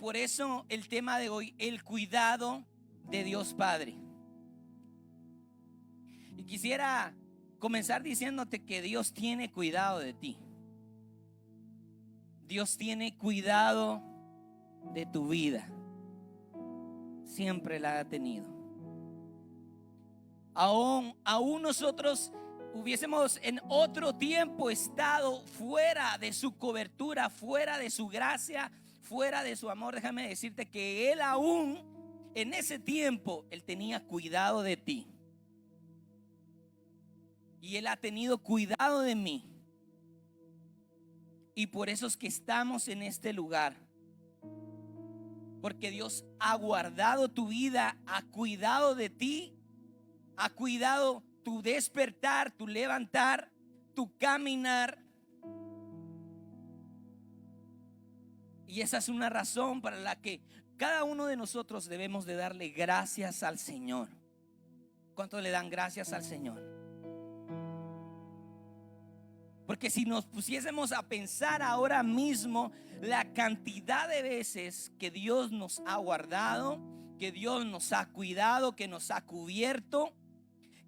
por eso el tema de hoy, el cuidado de Dios Padre. Y quisiera comenzar diciéndote que Dios tiene cuidado de ti. Dios tiene cuidado de tu vida. Siempre la ha tenido. Aún nosotros hubiésemos en otro tiempo estado fuera de su cobertura, fuera de su gracia, fuera de su amor. Déjame decirte que Él aún en ese tiempo, Él tenía cuidado de ti. Y Él ha tenido cuidado de mí. Y por eso es que estamos en este lugar. Porque Dios ha guardado tu vida, ha cuidado de ti, ha cuidado tu despertar, tu levantar, tu caminar. Y esa es una razón para la que cada uno de nosotros debemos de darle gracias al Señor. ¿Cuánto le dan gracias al Señor? Porque si nos pusiésemos a pensar ahora mismo la cantidad de veces que Dios nos ha guardado, que Dios nos ha cuidado, que nos ha cubierto,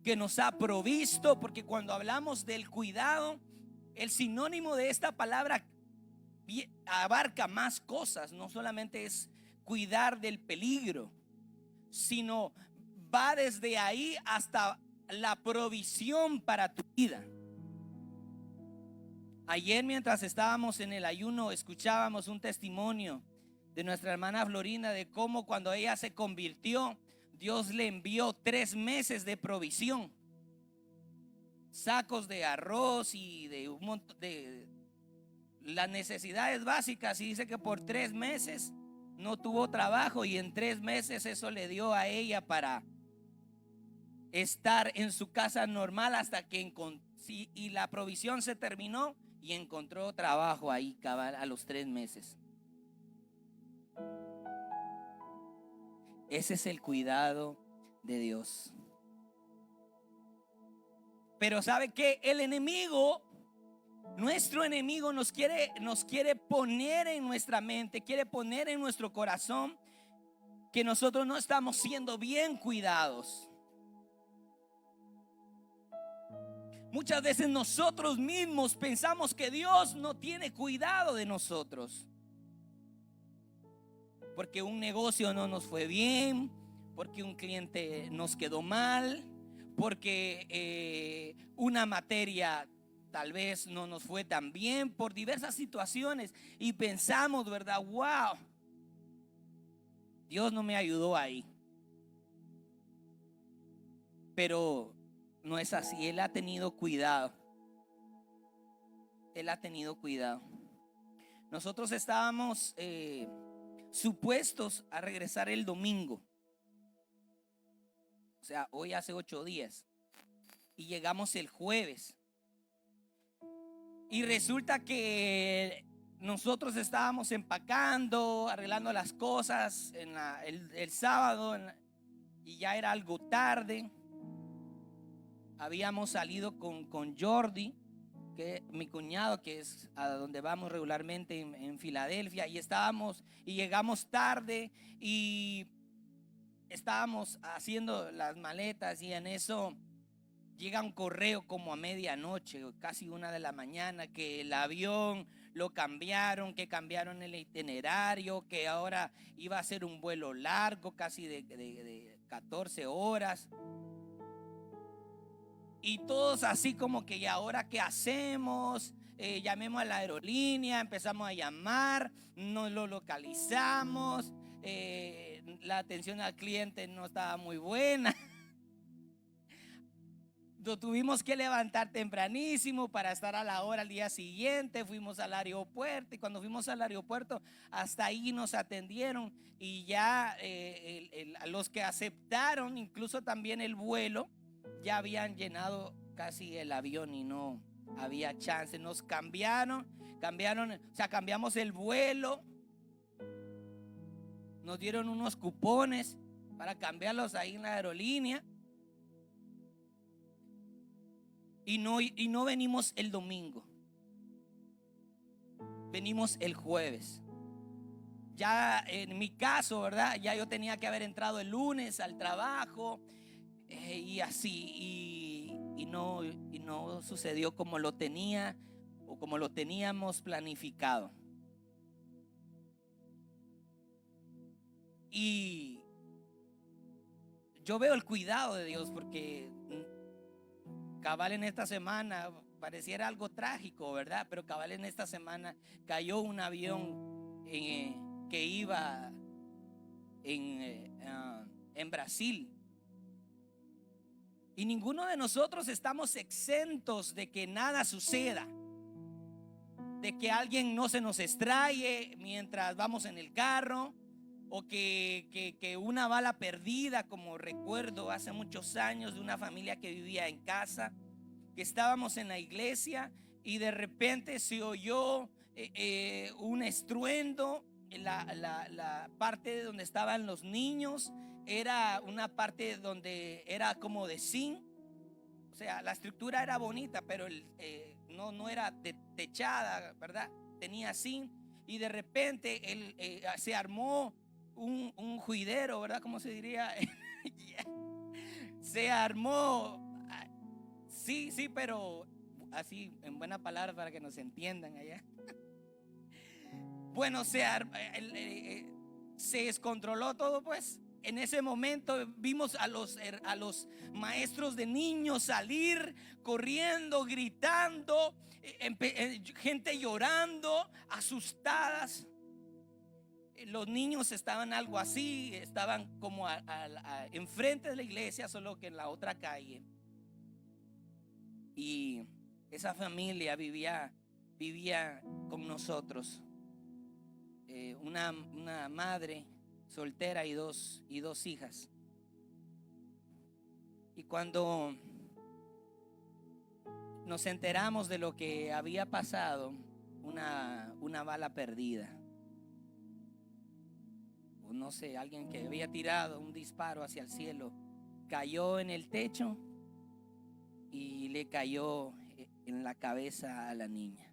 que nos ha provisto, porque cuando hablamos del cuidado, el sinónimo de esta palabra abarca más cosas. No solamente es cuidar del peligro, sino va desde ahí hasta la provisión para tu vida. Ayer, mientras estábamos en el ayuno, escuchábamos un testimonio de nuestra hermana Florinda de cómo cuando ella se convirtió, Dios le envió 3 meses de provisión, sacos de arroz y de un montón de las necesidades básicas. Y dice que por 3 meses no tuvo trabajo, y en 3 meses eso le dio a ella para estar en su casa normal hasta que y la provisión se terminó y encontró trabajo ahí cabal a los 3 meses. Ese es el cuidado de Dios. Pero ¿sabe qué? El enemigo, nuestro enemigo, nos quiere poner en nuestra mente, quiere poner en nuestro corazón que nosotros no estamos siendo bien cuidados. Muchas veces nosotros mismos pensamos que Dios no tiene cuidado de nosotros, porque un negocio no nos fue bien, porque un cliente nos quedó mal, porque una materia tal vez no nos fue tan bien, por diversas situaciones, y pensamos, ¿verdad? Wow, Dios no me ayudó ahí. Pero no es así. Él ha tenido cuidado. Él ha tenido cuidado. Nosotros estábamos supuestos a regresar el domingo. O sea, hoy hace 8 días. Y llegamos el jueves. Y resulta que nosotros estábamos empacando, arreglando las cosas el sábado, y ya era algo tarde. Habíamos salido con Jordi, que mi cuñado, que es a donde vamos regularmente en Filadelfia, y llegamos tarde y estábamos haciendo las maletas, y en eso llega un correo como a medianoche, casi 1 de la mañana, que el avión lo cambiaron, que cambiaron el itinerario, que ahora iba a ser un vuelo largo, casi de 14 horas. Y todos así como que, ¿y ahora qué hacemos? Llamemos a la aerolínea, empezamos a llamar, no lo localizamos, la atención al cliente no estaba muy buena. Lo tuvimos que levantar tempranísimo para estar a la hora al día siguiente. Fuimos al aeropuerto, y cuando fuimos al aeropuerto, hasta ahí nos atendieron, y ya los que aceptaron incluso también el vuelo ya habían llenado casi el avión y no había chance. Nos cambiaron, o sea, cambiamos el vuelo, nos dieron unos cupones para cambiarlos ahí en la aerolínea, y no venimos el domingo, venimos el jueves. ya en mi caso, ¿verdad? Ya yo tenía que haber entrado el lunes al trabajo, y así, y no sucedió como lo tenía o como lo teníamos planificado. Y yo veo el cuidado de Dios, porque cabal en esta semana pareciera algo trágico, ¿verdad? Pero cabal en esta semana cayó un avión que iba en Brasil. Y ninguno de nosotros estamos exentos de que nada suceda, de que alguien no se nos extrañe mientras vamos en el carro, o que una bala perdida, como recuerdo hace muchos años de una familia que vivía en casa, que estábamos en la iglesia y de repente se oyó un estruendo. La parte donde estaban los niños era una parte donde era como de zinc. O sea, la estructura era bonita, pero no era techada, ¿verdad? Tenía zinc. Y de repente se armó un juidero, ¿verdad? ¿Cómo se diría? Se armó. Sí, pero así en buena palabra para que nos entiendan allá. Bueno, se descontroló todo, pues. En ese momento vimos a los maestros de niños salir corriendo, gritando, gente llorando, asustadas. Los niños estaban algo así, estaban como enfrente de la iglesia, solo que en la otra calle. Y esa familia vivía con nosotros, una madre soltera y dos hijas. Y cuando nos enteramos de lo que había pasado, una bala perdida, o no sé, alguien que había tirado un disparo hacia el cielo, cayó en el techo y le cayó en la cabeza a la niña,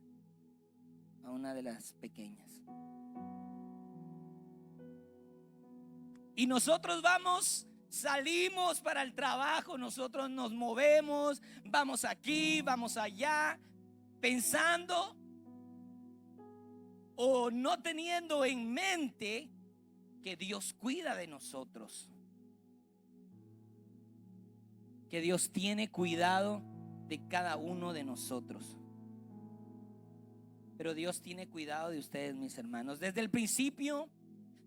a una de las pequeñas. Y nosotros salimos para el trabajo, nosotros nos movemos, vamos aquí, vamos allá, pensando o no teniendo en mente que Dios cuida de nosotros, que Dios tiene cuidado de cada uno de nosotros. Pero Dios tiene cuidado de ustedes, mis hermanos, desde el principio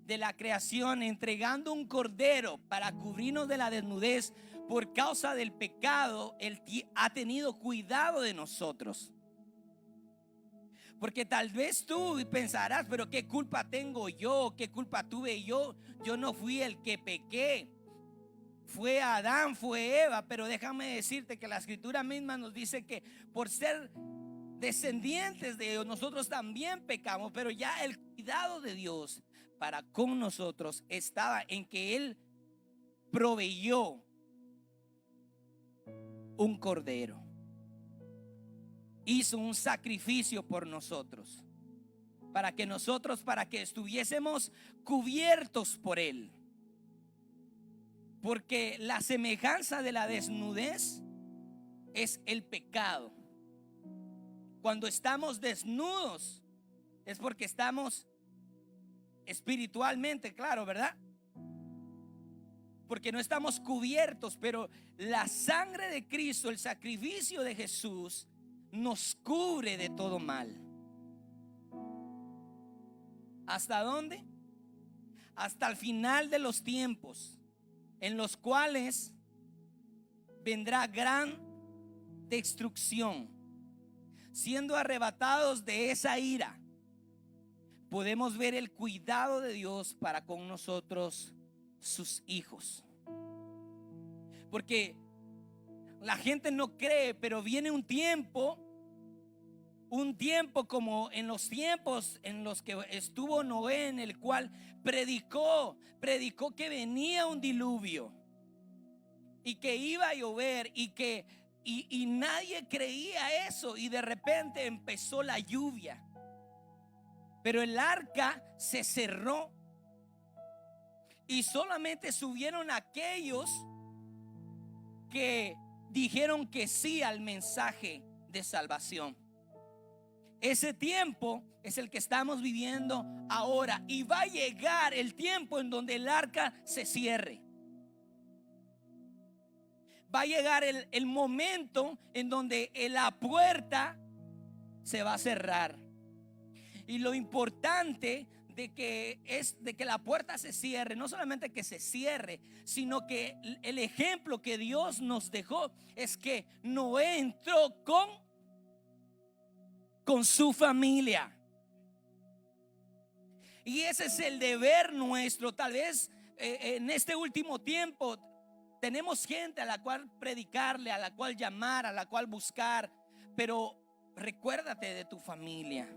de la creación, entregando un cordero para cubrirnos de la desnudez por causa del pecado. Él ha tenido cuidado de nosotros. Porque tal vez tú pensarás, pero ¿qué culpa tengo yo? ¿Qué culpa tuve yo? Yo no fui el que pequé. Fue Adán, fue Eva. Pero déjame decirte que la escritura misma nos dice que por ser descendientes de Dios, nosotros también pecamos. Pero ya el cuidado de Dios para con nosotros estaba en que Él proveyó un cordero, hizo un sacrificio por nosotros, para que estuviésemos cubiertos por Él. Porque la semejanza de la desnudez es el pecado. Cuando estamos desnudos es porque estamos espiritualmente, claro, ¿verdad? Porque no estamos cubiertos, pero la sangre de Cristo, el sacrificio de Jesús, nos cubre de todo mal. ¿Hasta dónde? Hasta el final de los tiempos, en los cuales vendrá gran destrucción. Siendo arrebatados de esa ira, podemos ver el cuidado de Dios para con nosotros, sus hijos. Porque la gente no cree, pero viene un tiempo como en los tiempos en los que estuvo Noé, en el cual predicó que venía un diluvio y que iba a llover, y nadie creía eso, y de repente empezó la lluvia. Pero el arca se cerró y solamente subieron aquellos que dijeron que sí al mensaje de salvación. Ese tiempo es el que estamos viviendo ahora, y va a llegar el tiempo en donde el arca se cierre. Va a llegar el momento en donde la puerta se va a cerrar. Y lo importante de que la puerta se cierre, no solamente que se cierre, sino que el ejemplo que Dios nos dejó es que Noé entró con su familia. Y ese es el deber nuestro. Tal vez en este último tiempo tenemos gente a la cual predicarle, a la cual llamar, a la cual buscar, pero recuérdate de tu familia.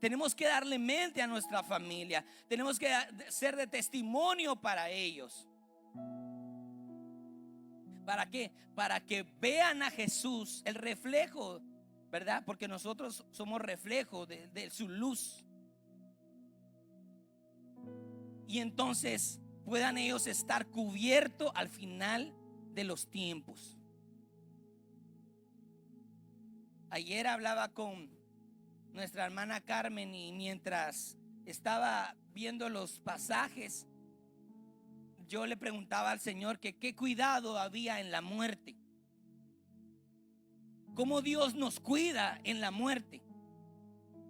Tenemos que darle mente a nuestra familia. Tenemos que ser de testimonio para ellos. ¿Para qué? Para que vean a Jesús, el reflejo, ¿verdad? Porque nosotros somos reflejo de su luz. Y entonces puedan ellos estar cubiertos al final de los tiempos. Ayer hablaba con nuestra hermana Carmen, y mientras estaba viendo los pasajes, yo le preguntaba al Señor que qué cuidado había en la muerte, cómo Dios nos cuida en la muerte.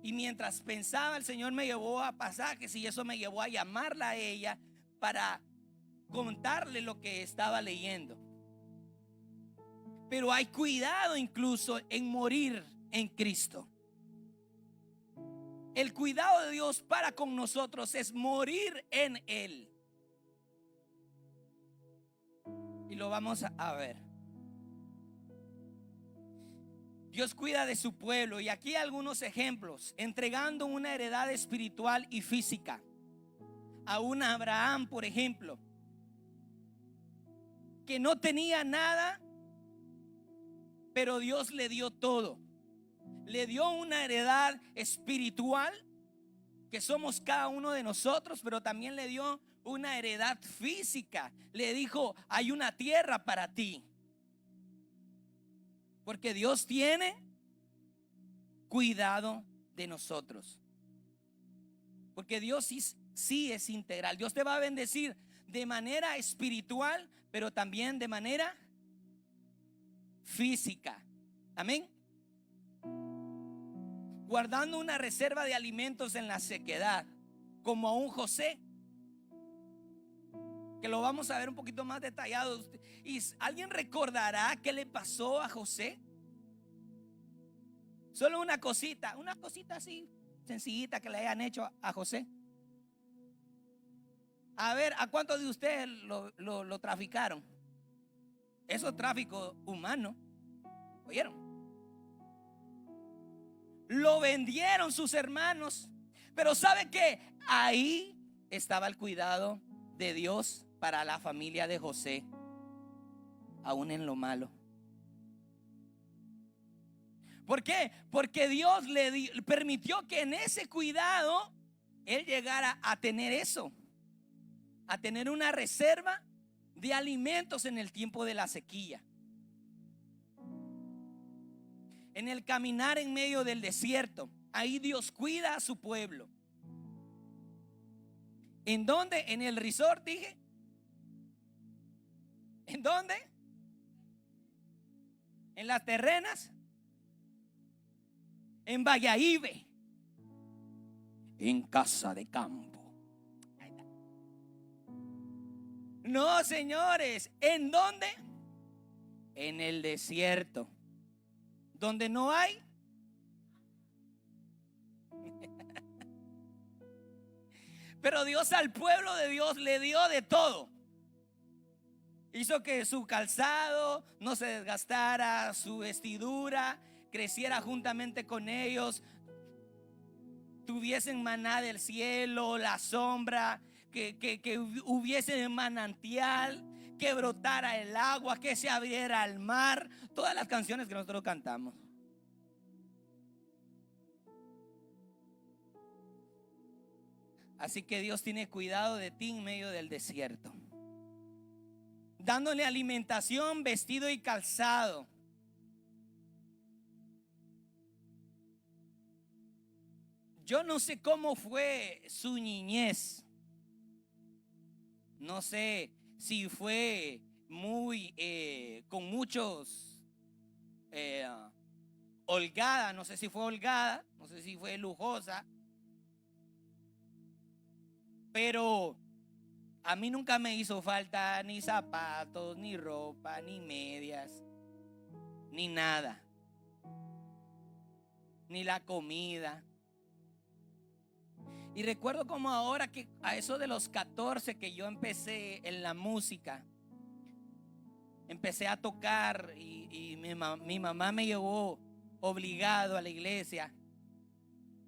Y mientras pensaba, el Señor me llevó a pasajes, y eso me llevó a llamarla a ella para contarle lo que estaba leyendo. Pero hay cuidado incluso en morir en Cristo. El cuidado de Dios para con nosotros es morir en Él. Y lo vamos a ver. Dios cuida de su pueblo, y aquí algunos ejemplos: entregando una heredad espiritual y física a un Abraham, por ejemplo, que no tenía nada, pero Dios le dio todo. Le dio una heredad espiritual, que somos cada uno de nosotros, pero también le dio una heredad física. Le dijo: hay una tierra para ti. Porque Dios tiene cuidado de nosotros. Porque Dios sí es integral. Dios te va a bendecir de manera espiritual, pero también de manera física. Amén. Guardando una reserva de alimentos en la sequedad, como a un José, que lo vamos a ver un poquito más detallado. ¿Y alguien recordará qué le pasó a José? Solo una cosita así sencillita que le hayan hecho a José. A ver, ¿a cuántos de ustedes lo traficaron? Eso es tráfico humano. ¿Oyeron? Lo vendieron sus hermanos. Pero ¿sabe qué? Ahí estaba el cuidado de Dios para la familia de José, aún en lo malo. ¿Por qué? Porque Dios le permitió que en ese cuidado él llegara a tener eso, a tener una reserva de alimentos en el tiempo de la sequía. En el caminar en medio del desierto, ahí Dios cuida a su pueblo. ¿En dónde? En el resort, dije. ¿En dónde? En las terrenas. En Valladolid. En casa de campo. No, señores. ¿En dónde? En el desierto, donde no hay. Pero Dios al pueblo de Dios le dio de todo. Hizo que su calzado no se desgastara, su vestidura creciera juntamente con ellos, tuviesen maná del cielo, la sombra, que hubiese manantial, que brotara el agua, que se abriera el mar. Todas las canciones que nosotros cantamos. Así que Dios tiene cuidado de ti en medio del desierto, dándole alimentación, vestido y calzado. Yo no sé cómo fue su niñez. No sé si fue muy con muchos holgada. No sé si fue holgada, no sé si fue lujosa, pero a mí nunca me hizo falta ni zapatos, ni ropa, ni medias, ni nada, ni la comida. Y recuerdo como ahora que a eso de los 14 que yo empecé en la música, empecé a tocar y mi mamá me llevó obligado a la iglesia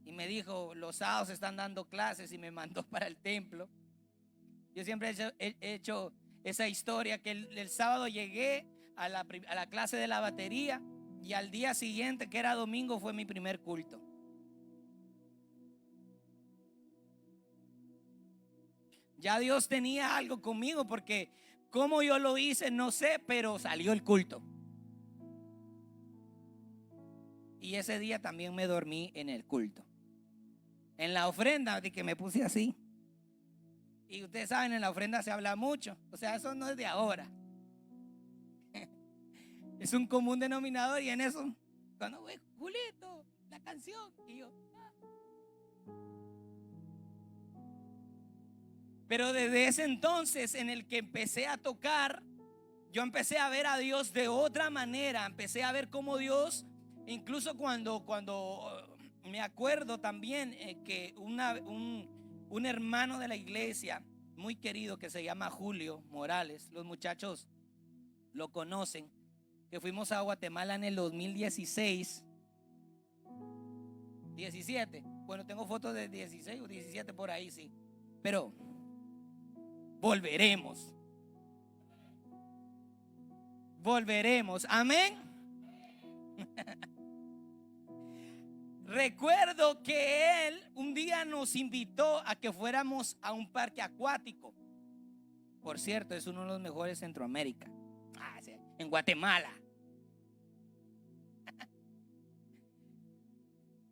y me dijo: los sábados están dando clases, y me mandó para el templo. Yo siempre he hecho esa historia, que el sábado llegué a la clase de la batería y al día siguiente, que era domingo, fue mi primer culto. Ya Dios tenía algo conmigo, porque cómo yo lo hice no sé, pero salió el culto. Y ese día también me dormí en el culto. En la ofrenda, de que me puse así. Y ustedes saben, en la ofrenda se habla mucho. O sea, eso no es de ahora. Es un común denominador. Y en eso, cuando ve Julito, la canción, y yo... Pero desde ese entonces en el que empecé a tocar, yo empecé a ver a Dios de otra manera. Empecé a ver cómo Dios, incluso cuando me acuerdo también que un hermano de la iglesia muy querido, que se llama Julio Morales, los muchachos lo conocen, que fuimos a Guatemala en el 2016, 17, bueno, tengo fotos de 16 o 17 por ahí, sí, pero volveremos, amén. Recuerdo que él un día nos invitó a que fuéramos a un parque acuático. Por cierto, es uno de los mejores en Centroamérica, en Guatemala.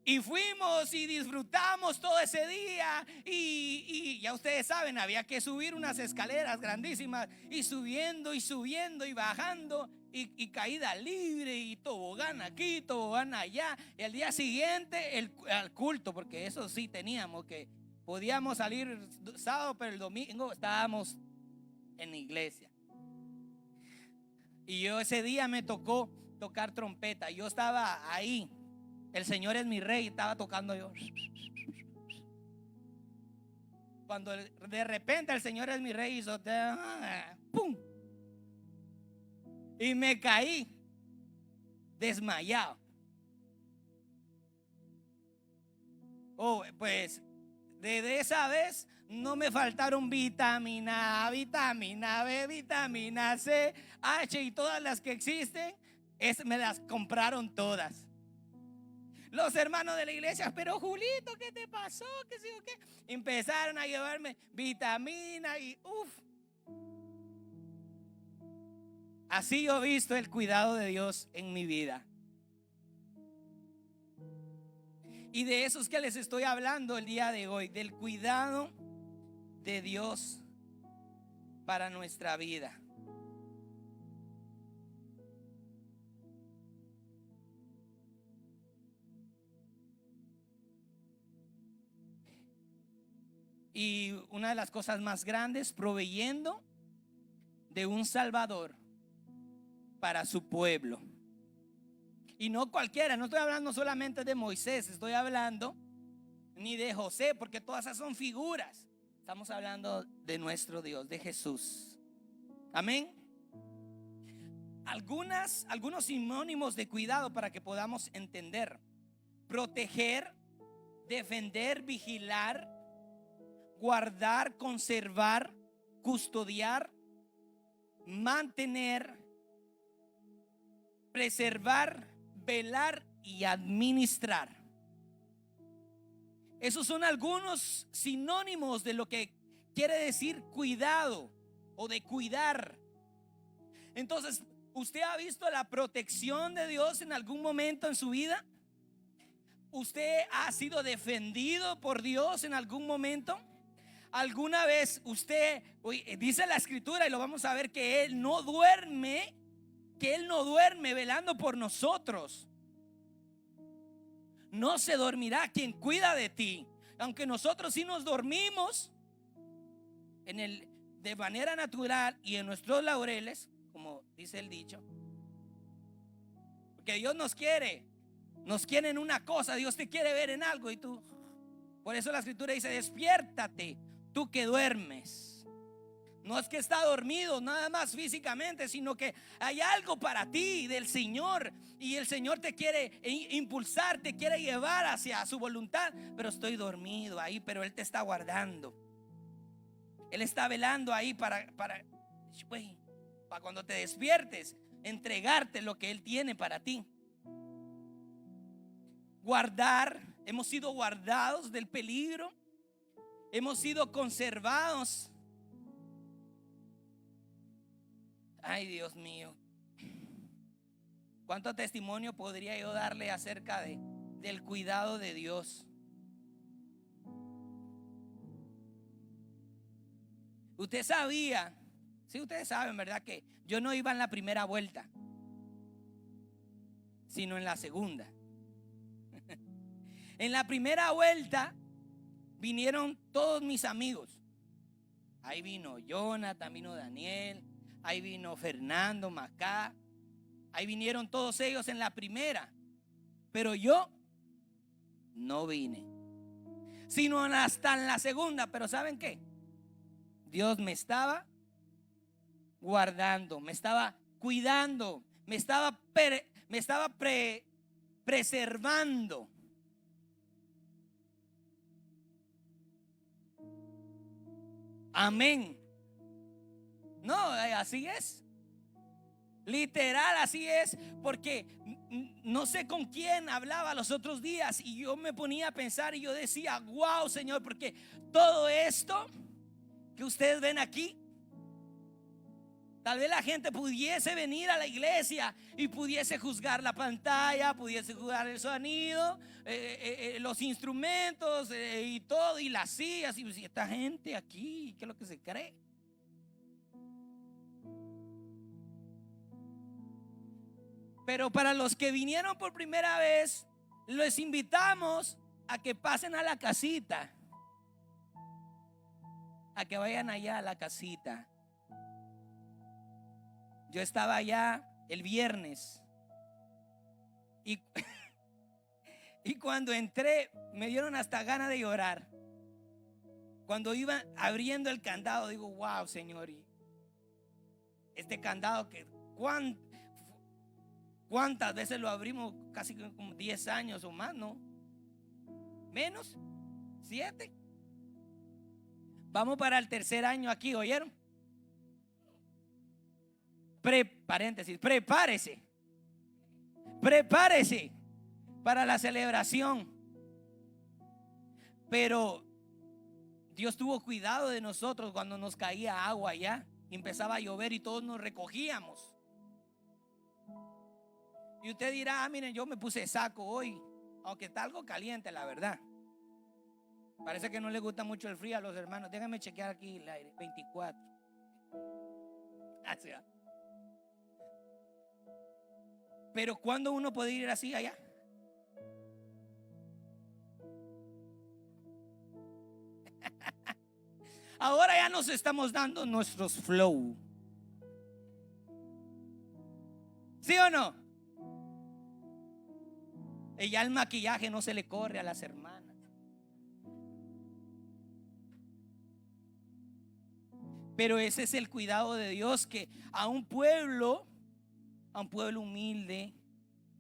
Y fuimos y disfrutamos todo ese día. Y ya ustedes saben, había que subir unas escaleras grandísimas, y subiendo y subiendo y bajando, y caída libre, y tobogán aquí, tobogán allá. Y al día siguiente al culto, porque eso sí teníamos, que podíamos salir sábado, pero el domingo estábamos en la iglesia. Y yo ese día me tocó tocar trompeta. Yo estaba ahí. El Señor es mi rey, estaba tocando yo. Cuando de repente el Señor es mi rey hizo ¡pum! Y me caí desmayado. Oh, pues desde esa vez no me faltaron vitamina A, vitamina B, vitamina C, H y todas las que existen, me las compraron todas. Los hermanos de la iglesia: pero Julito, ¿qué te pasó? ¿Qué sé yo qué? Empezaron a llevarme vitamina y así yo he visto el cuidado de Dios en mi vida. Y de esos que les estoy hablando el día de hoy, del cuidado de Dios para nuestra vida. Y una de las cosas más grandes, proveyendo de un Salvador para su pueblo. Y no cualquiera, no estoy hablando solamente de Moisés, estoy hablando ni de José, porque todas esas son figuras. Estamos hablando de nuestro Dios, de Jesús. Amén. Algunos sinónimos de cuidado para que podamos entender: proteger, defender, vigilar, guardar, conservar, custodiar, mantener, preservar, velar y administrar. Esos son algunos sinónimos de lo que quiere decir cuidado o de cuidar. Entonces, ¿usted ha visto la protección de Dios en algún momento en su vida? ¿Usted ha sido defendido por Dios en algún momento? ¿Alguna vez usted, dice la escritura y lo vamos a ver, que Él no duerme velando por nosotros? No se dormirá quien cuida de ti. Aunque nosotros sí nos dormimos de manera natural y en nuestros laureles, como dice el dicho, porque Dios nos quiere en una cosa, Dios te quiere ver en algo y tú, por eso la escritura dice: despiértate, tú que duermes. No es que está dormido nada más físicamente, sino que hay algo para ti del Señor, y el Señor te quiere impulsar, te quiere llevar hacia su voluntad. Pero estoy dormido ahí, pero Él te está guardando. Él está velando ahí para cuando te despiertes, entregarte lo que Él tiene para ti. Guardar, hemos sido guardados del peligro, hemos sido conservados. Ay, Dios mío, ¿cuánto testimonio podría yo darle acerca del cuidado de Dios? Usted sabía, sí, ustedes saben, ¿verdad?, que yo no iba en la primera vuelta, sino en la segunda. En la primera vuelta vinieron todos mis amigos. Ahí vino Jonathan, vino Daniel, ahí vino Fernando, Macá. Ahí vinieron todos ellos en la primera. Pero yo no vine, sino hasta en la segunda. Pero ¿saben qué? Dios me estaba guardando, me estaba cuidando, me estaba preservando. Amén. No, así es. Literal, así es. Porque no sé con quién hablaba los otros días y yo me ponía a pensar y yo decía: wow, Señor, porque todo esto que ustedes ven aquí, tal vez la gente pudiese venir a la iglesia y pudiese juzgar la pantalla, pudiese juzgar el sonido, los instrumentos y todo, y las sillas. Y esta gente aquí, ¿qué es lo que se cree? Pero para los que vinieron por primera vez, les invitamos a que pasen a la casita, a que vayan allá a la casita. Yo estaba allá el viernes y, y cuando entré me dieron hasta ganas de llorar. Cuando iba abriendo el candado, digo: wow, Señor, y este candado que ¿cuántas veces lo abrimos? Casi como 10 años o más, ¿no? Menos, 7. Vamos para el tercer año aquí, ¿oyeron? Prepárese para la celebración. Pero Dios tuvo cuidado de nosotros cuando nos caía agua allá y empezaba a llover y todos nos recogíamos. Y usted dirá: miren, yo me puse saco hoy, aunque está algo caliente, la verdad. Parece que no le gusta mucho el frío a los hermanos. Déjenme chequear aquí el aire. 24. Así va. Pero ¿cuándo uno puede ir así allá? Ahora ya nos estamos dando nuestros flow. ¿Sí o no? Y ya el maquillaje no se le corre a las hermanas. Pero ese es el cuidado de Dios, que a un pueblo humilde,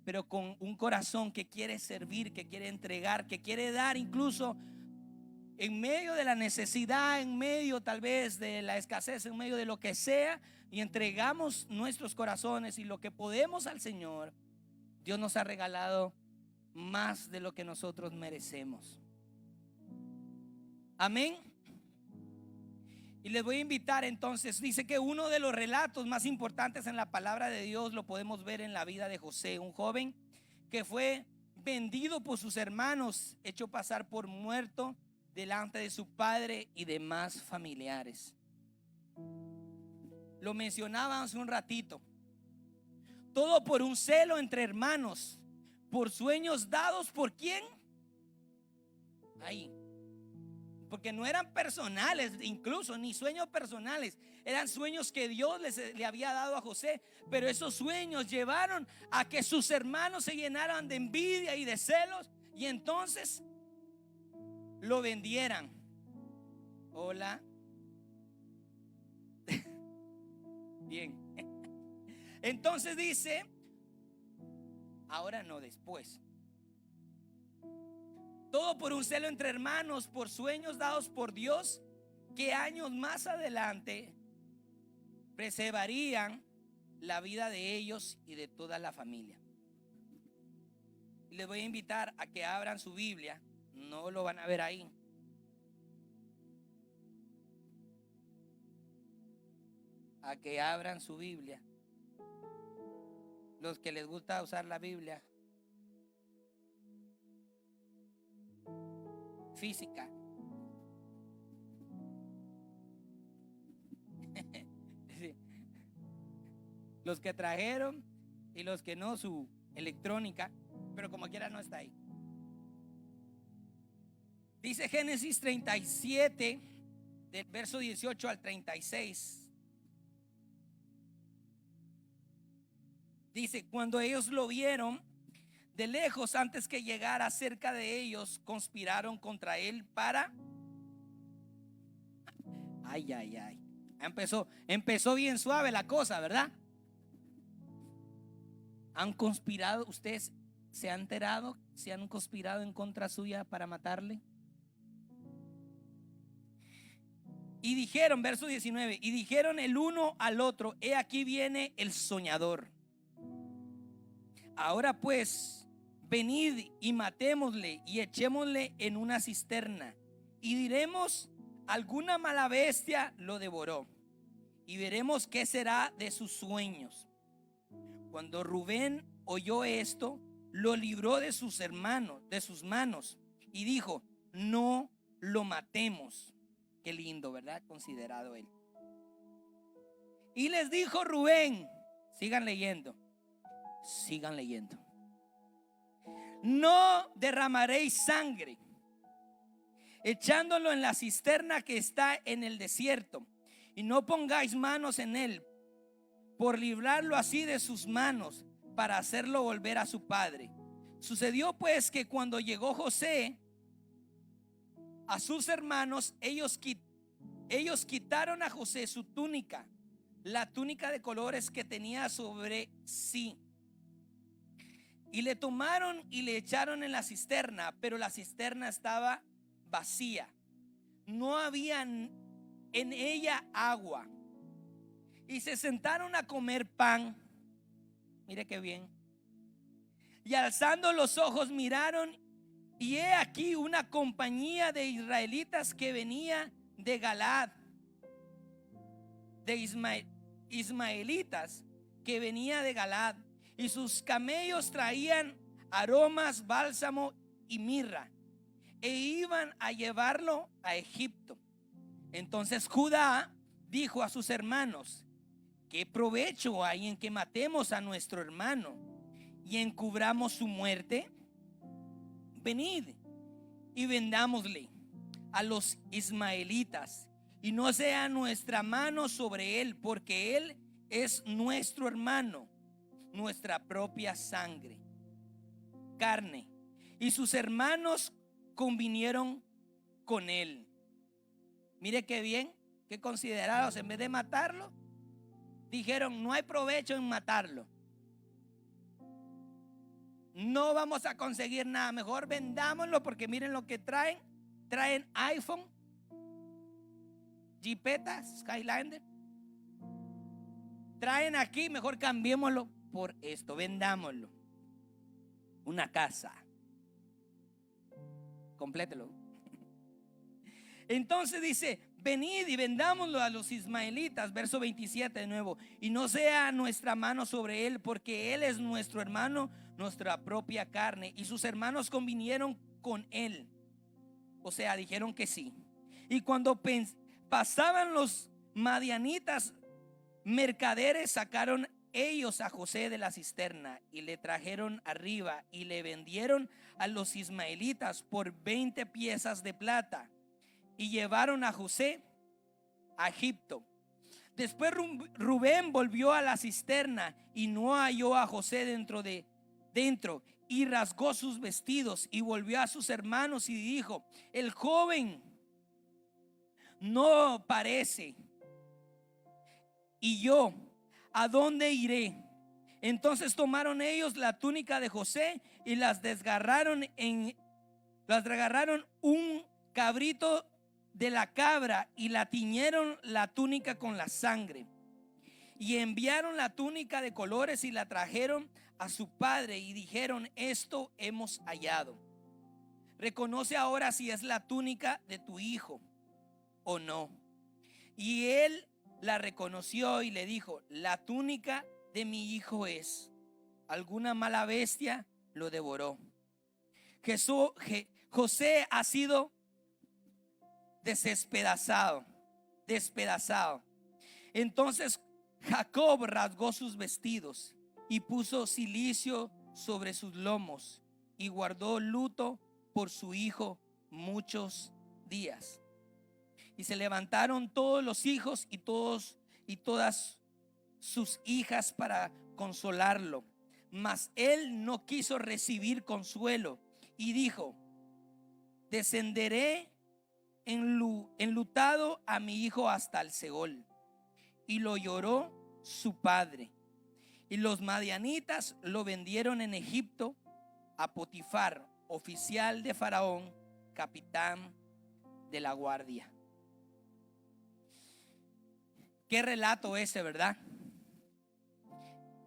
pero con un corazón que quiere servir, que quiere entregar, que quiere dar, incluso en medio de la necesidad, en medio tal vez de la escasez, en medio de lo que sea, y entregamos nuestros corazones y lo que podemos al Señor. Dios nos ha regalado más de lo que nosotros merecemos. Amén. Y les voy a invitar entonces, dice que uno de los relatos más importantes en la palabra de Dios lo podemos ver en la vida de José, un joven que fue vendido por sus hermanos, hecho pasar por muerto delante de su padre y demás familiares. Lo mencionaba hace un ratito. Todo por un celo entre hermanos, por sueños dados por quién. Ahí. Porque no eran personales, incluso ni sueños personales, eran sueños que Dios le había dado a José. Pero esos sueños llevaron a que sus hermanos se llenaran de envidia y de celos, y entonces lo vendieran. Hola. Bien. Entonces dice, ahora no, después. Todo por un celo entre hermanos, por sueños dados por Dios, que años más adelante preservarían la vida de ellos y de toda la familia. Y les voy a invitar a que abran su Biblia. No lo van a ver ahí. A que abran su Biblia. Los que les gusta usar la Biblia física. Sí. Los que trajeron y los que no, su electrónica, pero como quiera no está ahí. Dice Génesis 37, del verso 18 al 36. Dice, cuando ellos lo vieron de lejos, antes que llegara cerca de ellos, conspiraron contra él para... Ay, ay, ay. Empezó bien suave la cosa, ¿verdad? ¿Han conspirado? ¿Ustedes se han enterado? ¿Se han conspirado en contra suya para matarle? Y dijeron, verso 19, y dijeron el uno al otro, he aquí viene el soñador. Ahora pues, venid y matémosle y echémosle en una cisterna, y diremos, alguna mala bestia lo devoró, y veremos qué será de sus sueños. Cuando Rubén oyó esto, lo libró de sus hermanos, de sus manos, y dijo, no lo matemos. Qué lindo, ¿verdad? Considerado él. Y les dijo Rubén, sigan leyendo. Sigan leyendo. No derramaréis sangre echándolo en la cisterna que está en el desierto, y no pongáis manos en él, por librarlo así de sus manos, para hacerlo volver a su padre. Sucedió pues que cuando llegó José a sus hermanos, ellos quitaron a José su túnica, la túnica de colores que tenía sobre sí, y le tomaron y le echaron en la cisterna, pero la cisterna estaba vacía, no había en ella agua. Y se sentaron a comer pan. Mire qué bien. Y alzando los ojos miraron, y he aquí una compañía de israelitas que venía de Galaad, de ismaelitas que venía de Galaad, y sus camellos traían aromas, bálsamo y mirra, e iban a llevarlo a Egipto. Entonces Judá dijo a sus hermanos, ¿qué provecho hay en que matemos a nuestro hermano y encubramos su muerte? Venid y vendámosle a los ismaelitas, y no sea nuestra mano sobre él, porque él es nuestro hermano, nuestra propia sangre, carne. Y sus hermanos convinieron con él. Mire qué bien, qué considerados. En vez de matarlo, dijeron, no hay provecho en matarlo, no vamos a conseguir nada, mejor vendámoslo, porque miren lo que traen iPhone, Jeepeta, Skylander, traen aquí, mejor cambiémoslo por esto, vendámoslo. Una casa, complételo. Entonces dice: venid y vendámoslo a los ismaelitas. Verso 27 de nuevo: y no sea nuestra mano sobre él, porque él es nuestro hermano, nuestra propia carne. Y sus hermanos convinieron con él, o sea, dijeron que sí. Y cuando pasaban los madianitas mercaderes, sacaron ellos a José de la cisterna y le trajeron arriba y le vendieron a los ismaelitas por 20 piezas de plata, y llevaron a José a Egipto. Después Rubén volvió a la cisterna y no halló a José dentro, y rasgó sus vestidos y volvió a sus hermanos y dijo: el joven no parece, y yo, ¿a dónde iré? Entonces tomaron ellos la túnica de José y las desgarraron un cabrito de la cabra y la tiñeron la túnica con la sangre. Y enviaron la túnica de colores y la trajeron a su padre y dijeron: esto hemos hallado. Reconoce ahora si es la túnica de tu hijo o no. Y él la reconoció y le dijo: la túnica de mi hijo es. Alguna mala bestia lo devoró. José ha sido despedazado. Entonces Jacob rasgó sus vestidos y puso cilicio sobre sus lomos y guardó luto por su hijo muchos días. Y se levantaron todos los hijos y todas sus hijas para consolarlo, mas él no quiso recibir consuelo y dijo: descenderé enlutado a mi hijo hasta el Seol. Y lo lloró su padre. Y los madianitas lo vendieron en Egipto a Potifar, oficial de Faraón, capitán de la guardia. Qué relato ese, ¿verdad?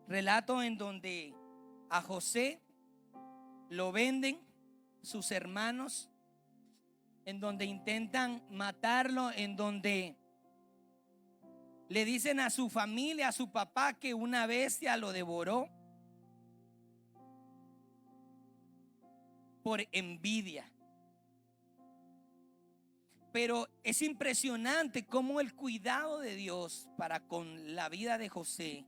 Relato en donde a José lo venden sus hermanos, en donde intentan matarlo, en donde le dicen a su familia, a su papá, que una bestia lo devoró por envidia. Pero es impresionante cómo el cuidado de Dios para con la vida de José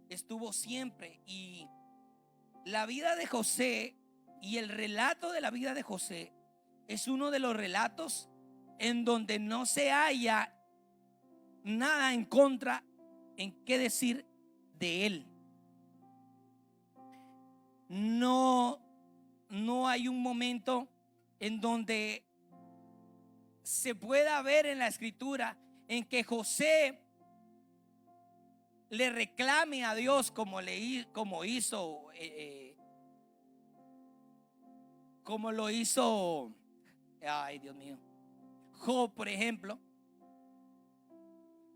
estuvo siempre. Y la vida de José y el relato de la vida de José es uno de los relatos en donde no se halla nada en contra en qué decir de él. No hay un momento en donde se pueda ver en la escritura en que José le reclame a Dios como lo hizo, ay Dios mío, Job, por ejemplo,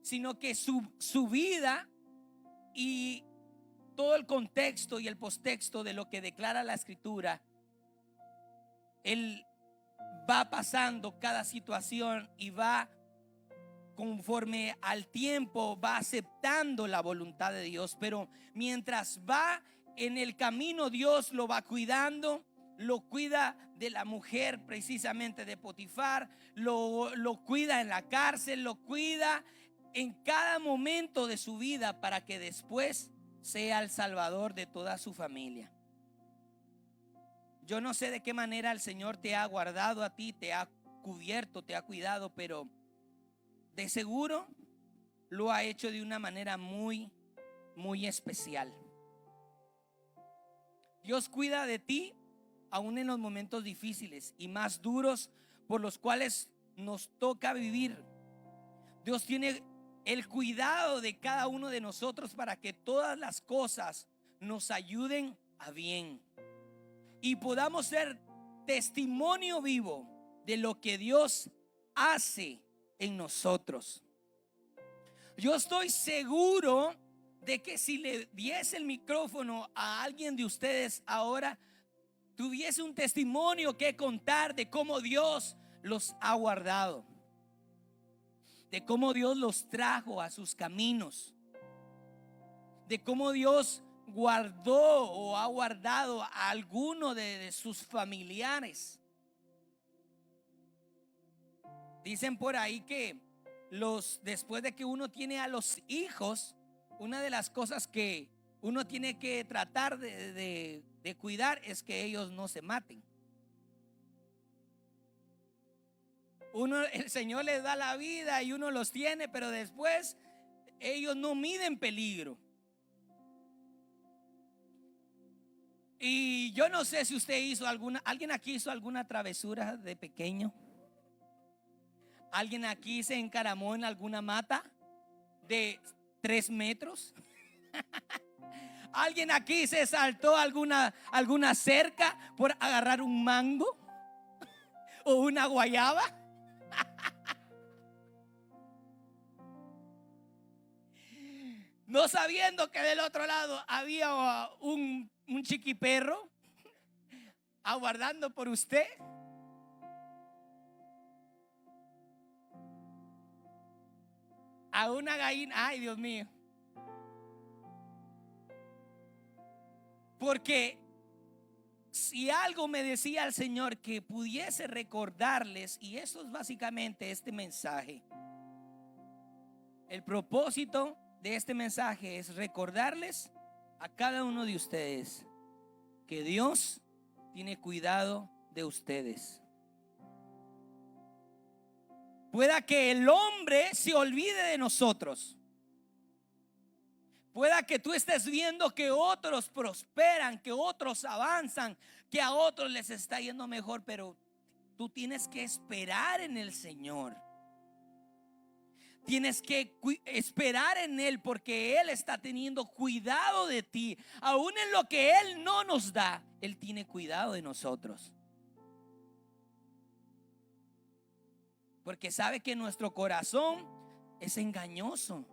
sino que su vida y todo el contexto y el postexto de lo que declara la escritura, él va pasando cada situación y va, conforme al tiempo, va aceptando la voluntad de Dios. Pero mientras va en el camino, Dios lo va cuidando. Lo cuida de la mujer, precisamente de Potifar, lo cuida en la cárcel, lo cuida en cada momento de su vida, para que después sea el salvador de toda su familia. Yo no sé de qué manera el Señor te ha guardado a ti, te ha cubierto, te ha cuidado, pero de seguro lo ha hecho de una manera muy, muy especial. Dios cuida de ti aún en los momentos difíciles y más duros por los cuales nos toca vivir. Dios tiene el cuidado de cada uno de nosotros para que todas las cosas nos ayuden a bien y podamos ser testimonio vivo de lo que Dios hace en nosotros. Yo estoy seguro de que si le diese el micrófono a alguien de ustedes ahora, tuviese un testimonio que contar de cómo Dios los ha guardado, de cómo Dios los trajo a sus caminos, de cómo Dios guardó o ha guardado a alguno de sus familiares. Dicen por ahí que después de que uno tiene a los hijos, una de las cosas que uno tiene que tratar de cuidar es que ellos no se maten. El Señor les da la vida y uno los tiene, pero después ellos no miden peligro. Y yo no sé si usted alguien aquí hizo alguna travesura de pequeño. ¿Alguien aquí se encaramó en alguna mata de 3 metros? ¿Alguien aquí se saltó alguna cerca por agarrar un mango o una guayaba? No sabiendo que del otro lado había un chiquiperro aguardando por usted. A una gallina. Ay, Dios mío. Porque si algo me decía el Señor que pudiese recordarles, y eso es básicamente este mensaje. El propósito de este mensaje es recordarles a cada uno de ustedes que Dios tiene cuidado de ustedes. Pueda que el hombre se olvide de nosotros. Pueda que tú estés viendo que otros prosperan, que otros avanzan, que a otros les está yendo mejor, pero tú tienes que esperar en el Señor. Tienes que esperar en Él, porque Él está teniendo cuidado de ti. Aún en lo que Él no nos da, Él tiene cuidado de nosotros. Porque sabe que nuestro corazón es engañoso.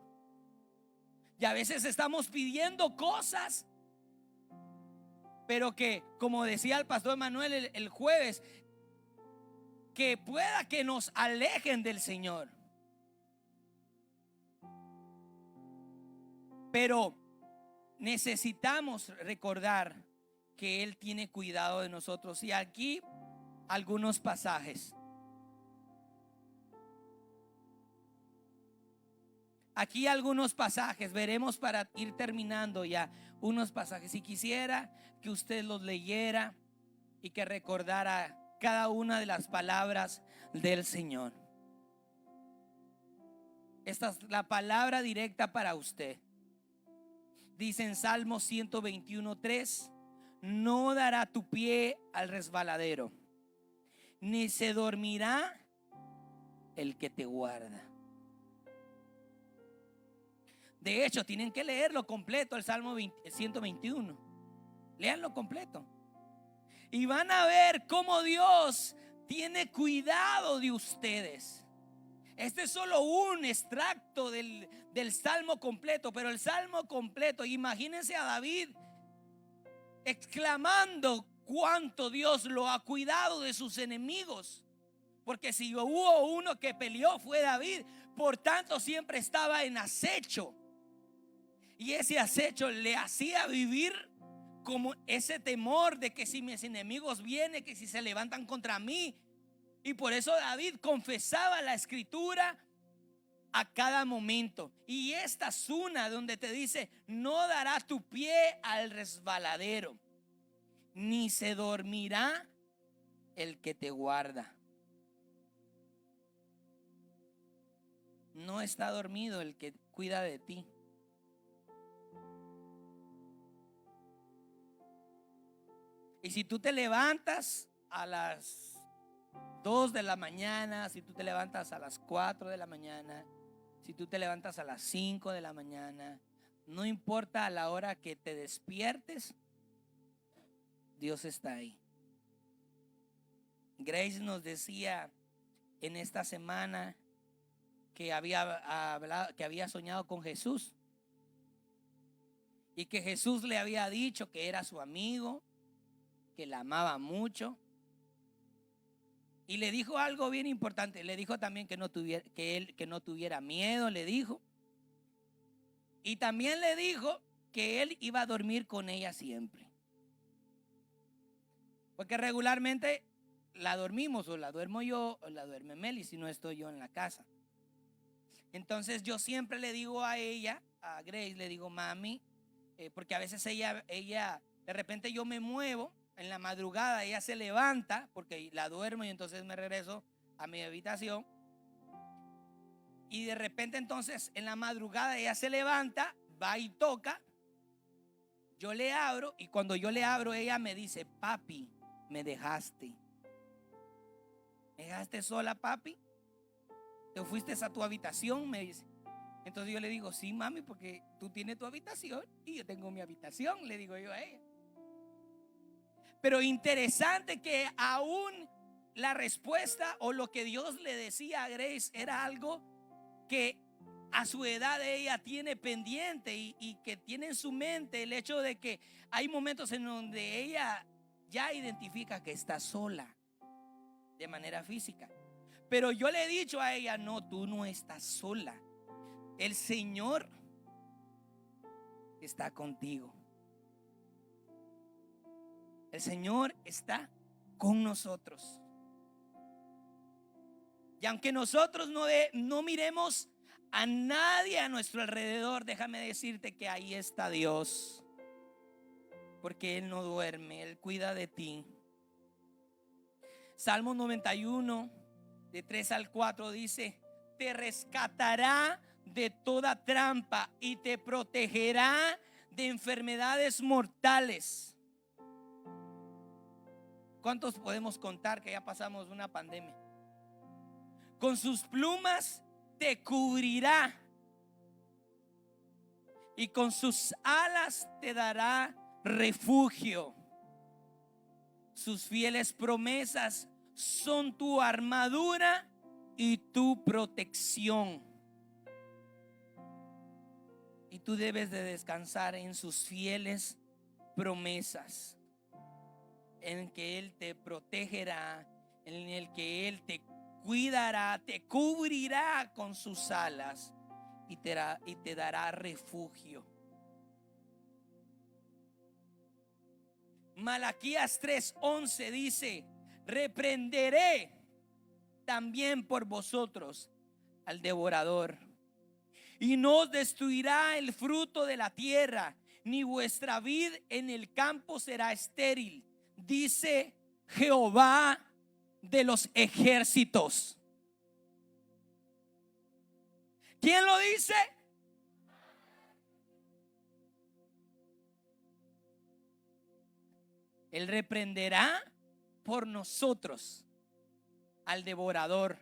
Y a veces estamos pidiendo cosas, pero que, como decía el pastor Manuel el jueves, que pueda que nos alejen del Señor. Pero necesitamos recordar que Él tiene cuidado de nosotros. Y aquí algunos pasajes. Aquí algunos pasajes, veremos para ir terminando ya unos pasajes. Si quisiera que usted los leyera y que recordara cada una de las palabras del Señor. Esta es la palabra directa para usted. Dice en Salmo 121:3: no dará tu pie al resbaladero, ni se dormirá el que te guarda. De hecho, tienen que leerlo completo, el Salmo 121. Léanlo completo y van a ver cómo Dios tiene cuidado de ustedes. Este es solo un extracto del Salmo completo, pero el Salmo completo, imagínense a David exclamando cuánto Dios lo ha cuidado de sus enemigos. Porque si hubo uno que peleó fue David, por tanto siempre estaba en acecho. Y ese acecho le hacía vivir como ese temor de que si mis enemigos vienen, que si se levantan contra mí. Y por eso David confesaba la escritura a cada momento. Y esta es una donde te dice: no dará tu pie al resbaladero, ni se dormirá el que te guarda. No está dormido el que cuida de ti. Y si tú te levantas a las 2 de la mañana, si tú te levantas a las 4 de la mañana, si tú te levantas a las 5 de la mañana, no importa a la hora que te despiertes, Dios está ahí. Grace nos decía en esta semana que había soñado con Jesús y que Jesús le había dicho que era su amigo, que la amaba mucho. Y le dijo algo bien importante. Le dijo también que no tuviera miedo, le dijo. Y también le dijo que él iba a dormir con ella siempre. Porque regularmente la dormimos, o la duermo yo, o la duerme Meli, si no estoy yo en la casa. Entonces yo siempre le digo a ella, a Grace, le digo, mami, porque a veces ella, de repente yo me muevo en la madrugada, ella se levanta, porque la duermo y entonces me regreso a mi habitación. Y de repente entonces en la madrugada ella se levanta, va y toca, yo le abro, y cuando yo le abro ella me dice, papi, me dejaste. ¿Me dejaste sola, papi? ¿Te fuiste a tu habitación? Me dice. Entonces yo le digo, sí, mami, porque tú tienes tu habitación y yo tengo mi habitación, le digo yo a ella. Pero interesante que aún la respuesta o lo que Dios le decía a Grace era algo que a su edad ella tiene pendiente y que tiene en su mente el hecho de que hay momentos en donde ella ya identifica que está sola de manera física. Pero yo le he dicho a ella, no, tú no estás sola. El Señor está contigo. El Señor está con nosotros. Y aunque nosotros no miremos a nadie a nuestro alrededor, déjame decirte que ahí está Dios. Porque Él no duerme, Él cuida de ti. Salmo 91, de 3 al 4 dice, te rescatará de toda trampa y te protegerá de enfermedades mortales. ¿Cuántos podemos contar que ya pasamos una pandemia? Con sus plumas te cubrirá y con sus alas te dará refugio. Sus fieles promesas son tu armadura y tu protección. Y tú debes de descansar en sus fieles promesas, en que Él te protegerá, en el que Él te cuidará, te cubrirá con sus alas y te dará refugio. Malaquías 3:11 dice, reprenderé también por vosotros al devorador, y no os destruirá el fruto de la tierra, ni vuestra vid en el campo será estéril, dice Jehová de los ejércitos. ¿Quién lo dice? Él reprenderá por nosotros al devorador.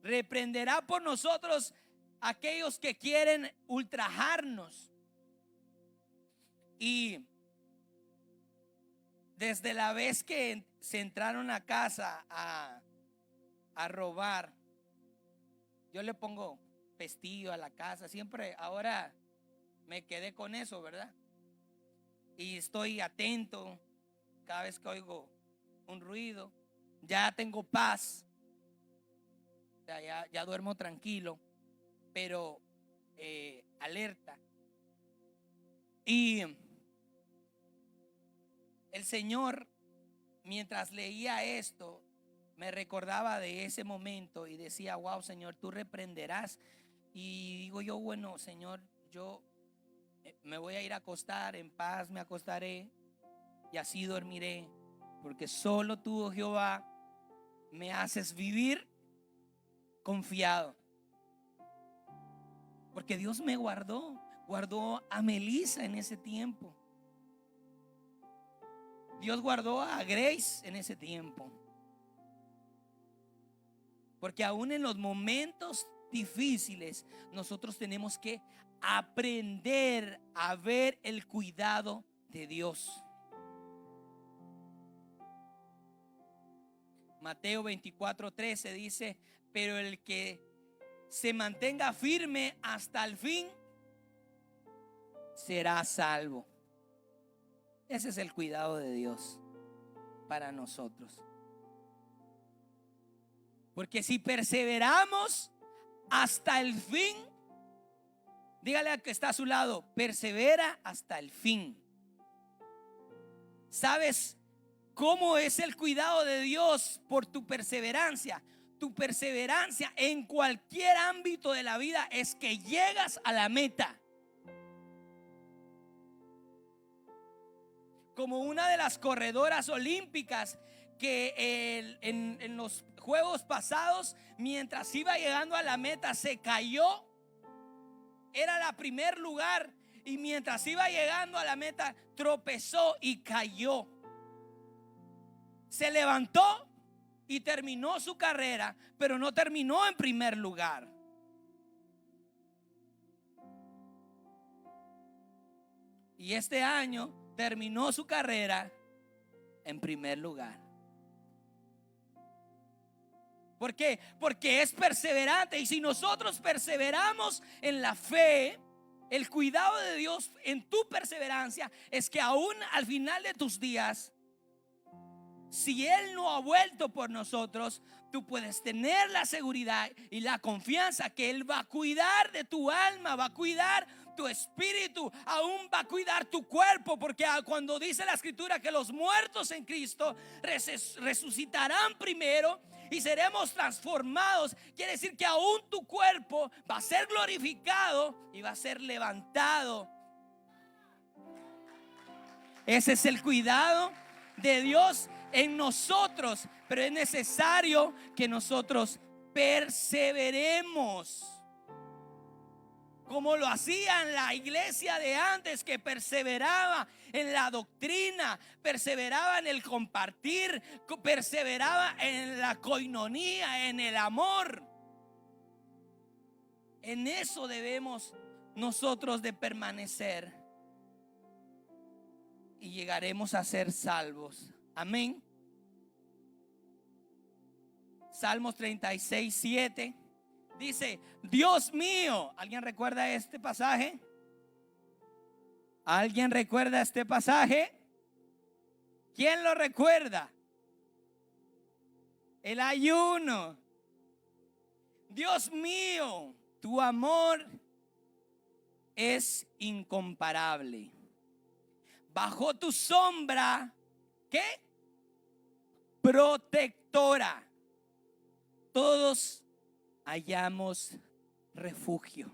Reprenderá por nosotros aquellos que quieren ultrajarnos. Y desde la vez que se entraron a casa a robar, yo le pongo pestillo a la casa. Siempre ahora me quedé con eso, ¿verdad? Y estoy atento cada vez que oigo un ruido. Ya tengo paz. Ya duermo tranquilo, pero alerta. Y el Señor, mientras leía esto, me recordaba de ese momento y decía, wow, Señor, tú reprenderás. Y digo yo, bueno, Señor, yo me voy a ir a acostar, en paz me acostaré y así dormiré, porque solo tú, oh Jehová, me haces vivir confiado. Porque Dios me guardó a Melissa en ese tiempo. Dios guardó a Grace en ese tiempo. Porque aún en los momentos difíciles, nosotros tenemos que aprender a ver el cuidado de Dios. Mateo 24:13 dice, pero el que se mantenga firme hasta el fin será salvo. Ese es el cuidado de Dios para nosotros. Porque si perseveramos hasta el fin, dígale al que está a su lado, persevera hasta el fin. ¿Sabes cómo es el cuidado de Dios por tu perseverancia? Tu perseverancia en cualquier ámbito de la vida es que llegas a la meta. Como una de las corredoras olímpicas que en los juegos pasados, mientras iba llegando a la meta, se cayó. Era la primer lugar y mientras iba llegando a la meta tropezó y cayó. Se levantó y terminó su carrera, pero no terminó en primer lugar. Y este año terminó su carrera en primer lugar. ¿Por qué? Porque es perseverante. Y si nosotros perseveramos en la fe, el cuidado de Dios en tu perseverancia es que aún al final de tus días, si Él no ha vuelto por nosotros, tú puedes tener la seguridad y la confianza que Él va a cuidar de tu alma, va a cuidar tu espíritu, aún va a cuidar tu cuerpo. Porque cuando dice la escritura que los muertos en Cristo resucitarán primero y seremos transformados, quiere decir que aún tu cuerpo va a ser glorificado y va a ser levantado. Ese es el cuidado de Dios en nosotros, pero es necesario que nosotros perseveremos, como lo hacían la iglesia de antes, que perseveraba en la doctrina, perseveraba en el compartir, perseveraba en la coinonía, en el amor. En eso debemos nosotros de permanecer y llegaremos a ser salvos. Amén. Salmos 36:7 dice: Dios mío. ¿Alguien recuerda este pasaje? ¿Alguien recuerda este pasaje? ¿Quién lo recuerda? El ayuno. Dios mío, tu amor es incomparable. Bajo tu sombra, ¿qué? Protectora, todos hallamos refugio.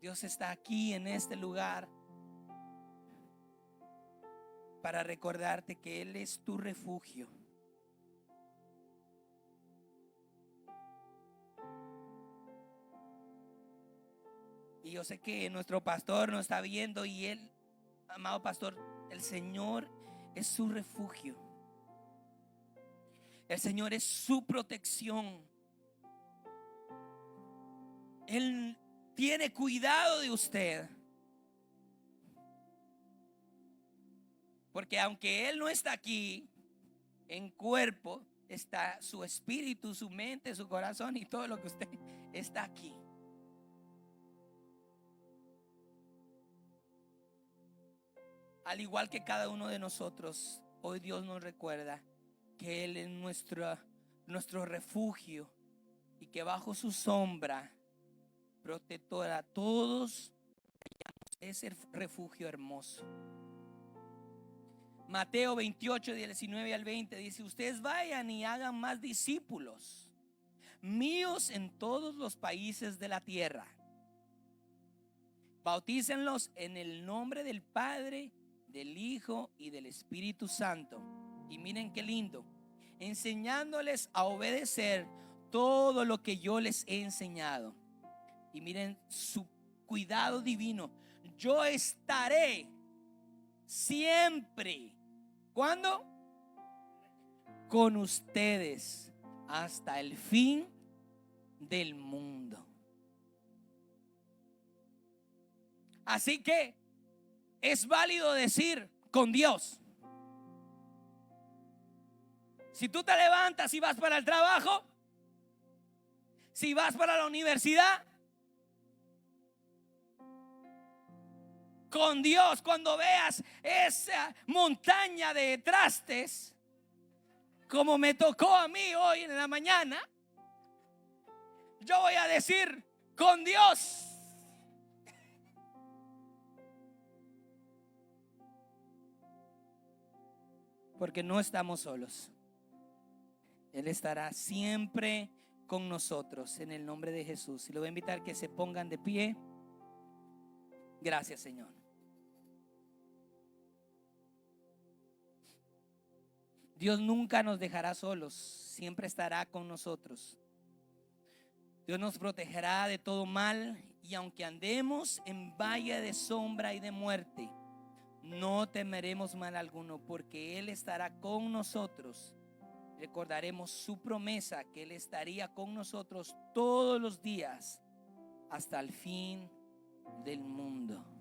Dios está aquí en este lugar para recordarte que Él es tu refugio. Y yo sé que nuestro pastor nos está viendo y él, amado pastor, el Señor es su refugio. El Señor es su protección. Él tiene cuidado de usted. Porque aunque Él no está aquí en cuerpo, está su espíritu, su mente, su corazón y todo lo que usted está aquí. Al igual que cada uno de nosotros, hoy Dios nos recuerda que Él es nuestro refugio y que bajo su sombra protectora todos ese refugio hermoso. Mateo 28:19-20 dice: ustedes vayan y hagan más discípulos míos en todos los países de la tierra. Bautícenlos en el nombre del Padre, del Hijo y del Espíritu Santo. Y miren qué lindo, enseñándoles a obedecer todo lo que yo les he enseñado. Y miren su cuidado divino. Yo estaré siempre, ¿cuándo? Con ustedes hasta el fin del mundo. Así que es válido decir con Dios. Si tú te levantas y vas para el trabajo, si vas para la universidad, con Dios. Cuando veas esa montaña de trastes, como me tocó a mí hoy en la mañana, yo voy a decir: con Dios. Porque no estamos solos. Él estará siempre con nosotros en el nombre de Jesús. Y le voy a invitar que se pongan de pie. Gracias, Señor. Dios nunca nos dejará solos, siempre estará con nosotros. Dios nos protegerá de todo mal, y aunque andemos en valle de sombra y de muerte, no temeremos mal alguno, porque Él estará con nosotros. Recordaremos su promesa, que Él estaría con nosotros todos los días hasta el fin del mundo.